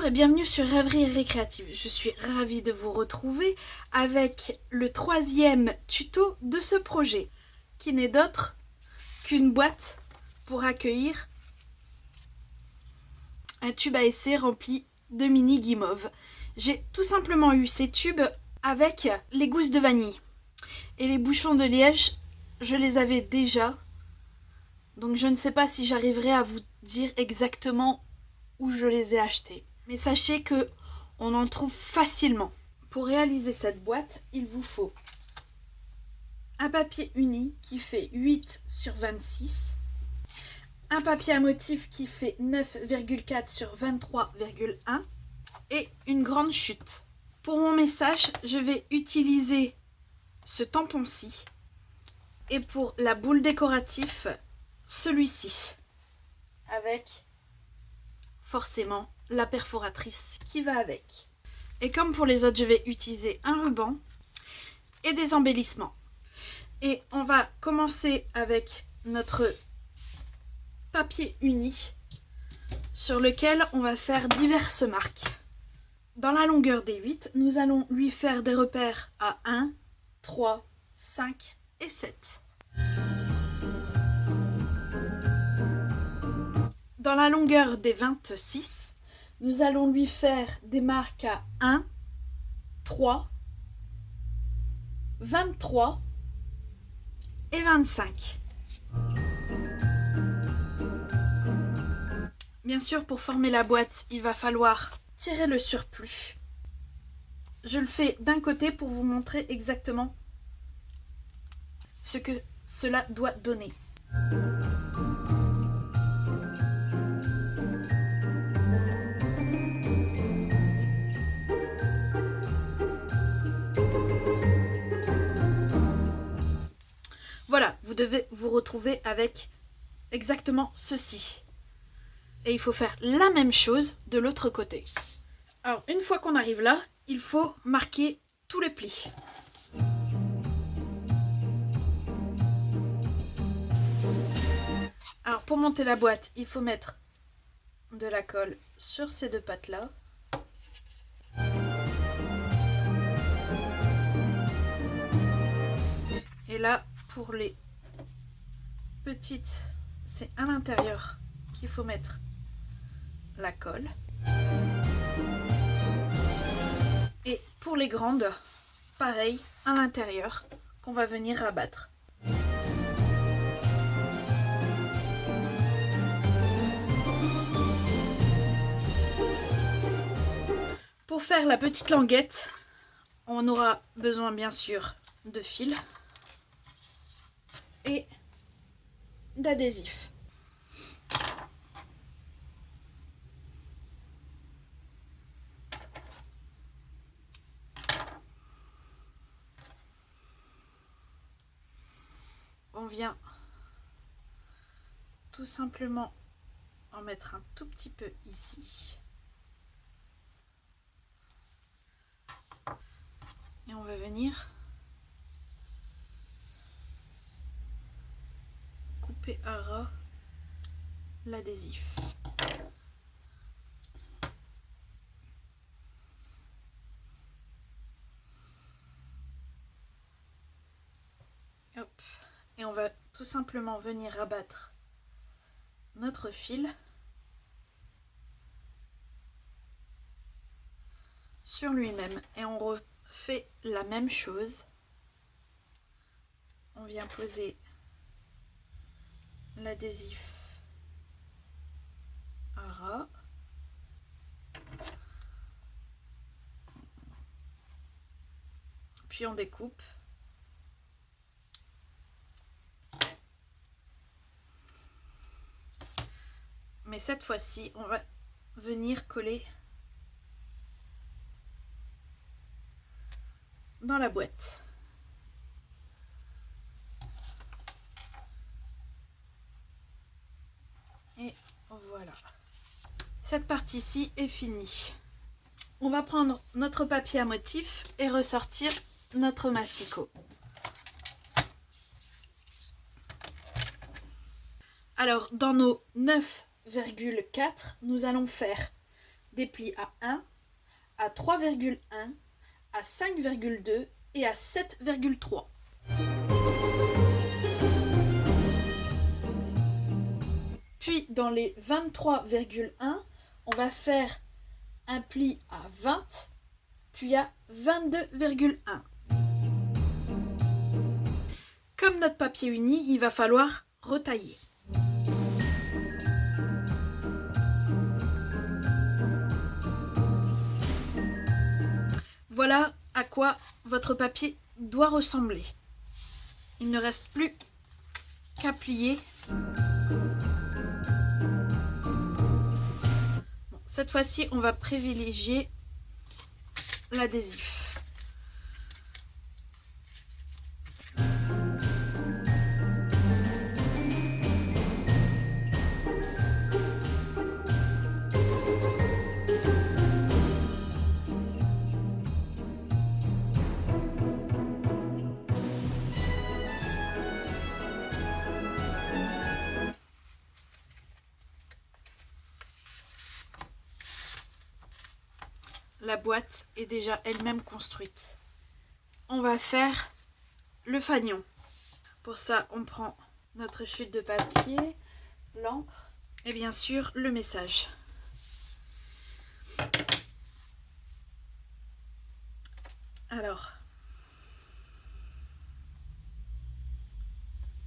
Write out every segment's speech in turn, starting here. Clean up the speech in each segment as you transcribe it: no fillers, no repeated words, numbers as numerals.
et bienvenue sur Rêverie Récréative. Je suis ravie de vous retrouver avec le 3e tuto de ce projet, qui n'est d'autre qu'une boîte pour accueillir un tube à essai rempli de mini guimauves. J'ai tout simplement eu ces tubes avec les gousses de vanille. Et les bouchons de liège, je les avais déjà. Donc je ne sais pas si j'arriverai à vous dire exactement où je les ai achetés. Mais sachez que on en trouve facilement. Pour réaliser cette boîte, il vous faut un papier uni qui fait 8 sur 26, un papier à motif qui fait 9,4 sur 23,1 et une grande chute. Pour mon message, je vais utiliser ce tampon-ci et pour la boule décorative, celui-ci avec forcément la perforatrice qui va avec. Et comme pour les autres, je vais utiliser un ruban et des embellissements. Et on va commencer avec notre papier uni sur lequel on va faire diverses marques. Dans la longueur des 8, nous allons lui faire des repères à 1, 3, 5 et 7. Dans la longueur des 26, nous allons lui faire des marques à 1, 3, 23 et 25. Bien sûr, pour former la boîte, il va falloir tirer le surplus. Je le fais d'un côté pour vous montrer exactement ce que cela doit donner. Voilà, vous devez vous retrouver avec exactement ceci. Et il faut faire la même chose de l'autre côté. Alors, une fois qu'on arrive là, il faut marquer tous les plis. Alors, pour monter la boîte, il faut mettre de la colle sur ces deux pattes-là. Et là, pour les petites, c'est à l'intérieur qu'il faut mettre la colle. Et pour les grandes, pareil, à l'intérieur, qu'on va venir rabattre. Pour faire la petite languette, on aura besoin bien sûr de fil et d'adhésif. On vient tout simplement en mettre un tout petit peu ici. Et on va venir couper à ras l'adhésif. Hop. Et on va tout simplement venir rabattre notre fil sur lui-même. Et on refait la même chose. On vient poser l'adhésif à ras. Puis on découpe. Mais cette fois-ci, on va venir coller dans la boîte. Et voilà. Cette partie-ci est finie. On va prendre notre papier à motif et ressortir notre massicot. Alors, dans nos 9,4, nous allons faire des plis à 1, à 3,1, à 5,2 et à 7,3. Puis dans les 23,1, on va faire un pli à 20, puis à 22,1. Comme notre papier uni, il va falloir retailler. Voilà à quoi votre papier doit ressembler. Il ne reste plus qu'à plier. Bon, cette fois-ci, on va privilégier l'adhésif. La boîte est déjà elle-même construite. On va faire le fanion. Pour ça, on prend notre chute de papier, l'encre et bien sûr le message. Alors,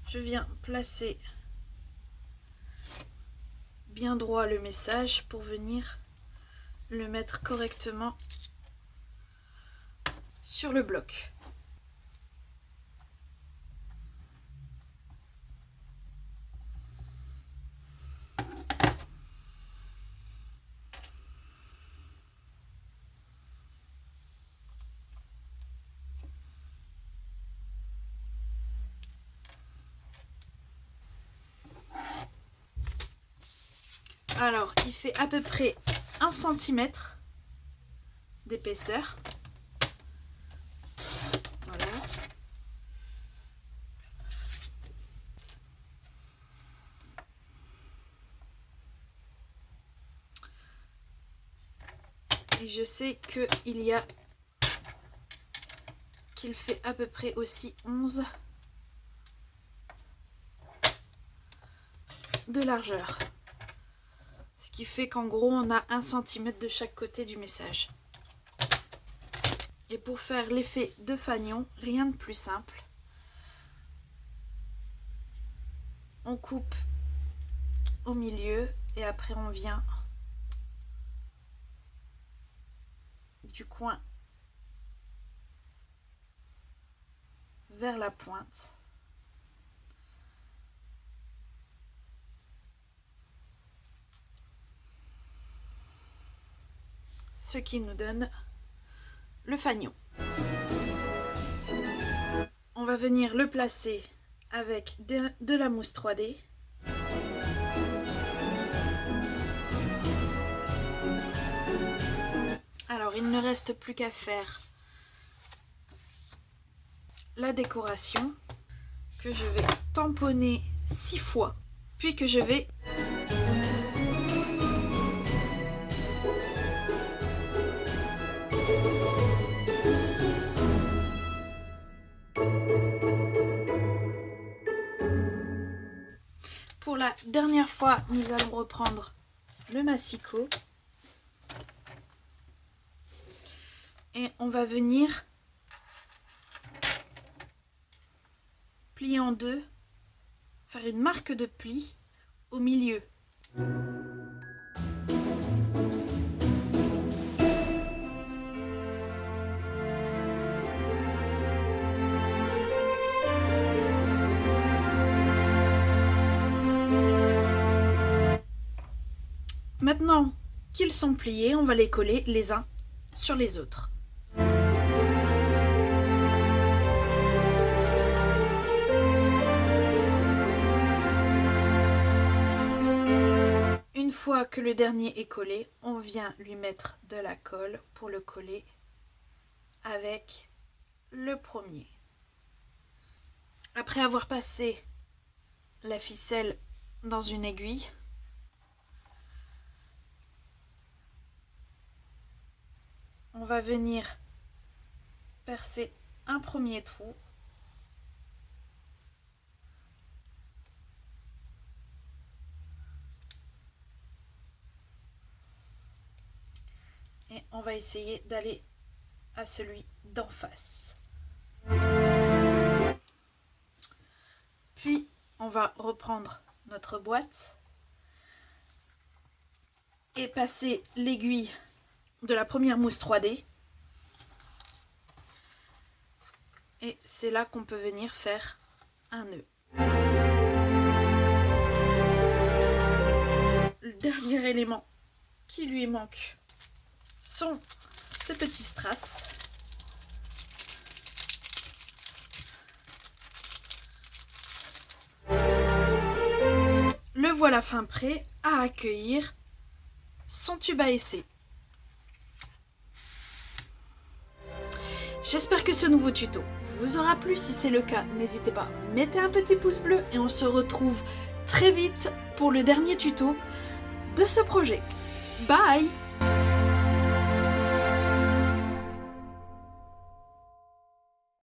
je viens placer bien droit le message pour venir le mettre correctement sur le bloc. Alors, il fait à peu près 1 cm d'épaisseur. Voilà. Et je sais qu'il fait à peu près aussi 11 de largeur. Ce qui fait qu'en gros, on a 1 cm de chaque côté du message. Et pour faire l'effet de fanion, rien de plus simple. On coupe au milieu et après on vient du coin vers la pointe. Ce qui nous donne le fanion. On va venir le placer avec de la mousse 3D. Alors, il ne reste plus qu'à faire la décoration que je vais tamponner 6 fois, puis que je vais pour la dernière fois, nous allons reprendre le massicot et on va venir plier en deux, faire une marque de pli au milieu. Maintenant qu'ils sont pliés, on va les coller les uns sur les autres. Une fois que le dernier est collé, on vient lui mettre de la colle pour le coller avec le premier. Après avoir passé la ficelle dans une aiguille, on va venir percer un premier trou. Et on va essayer d'aller à celui d'en face. Puis on va reprendre notre boîte et passer l'aiguille de la première mousse 3D. Et c'est là qu'on peut venir faire un nœud. Le dernier élément qui lui manque sont ces petits strass. Le voilà fin prêt à accueillir son tube à essai. J'espère que ce nouveau tuto vous aura plu. Si c'est le cas, n'hésitez pas, mettez un petit pouce bleu et on se retrouve très vite pour le dernier tuto de ce projet. Bye!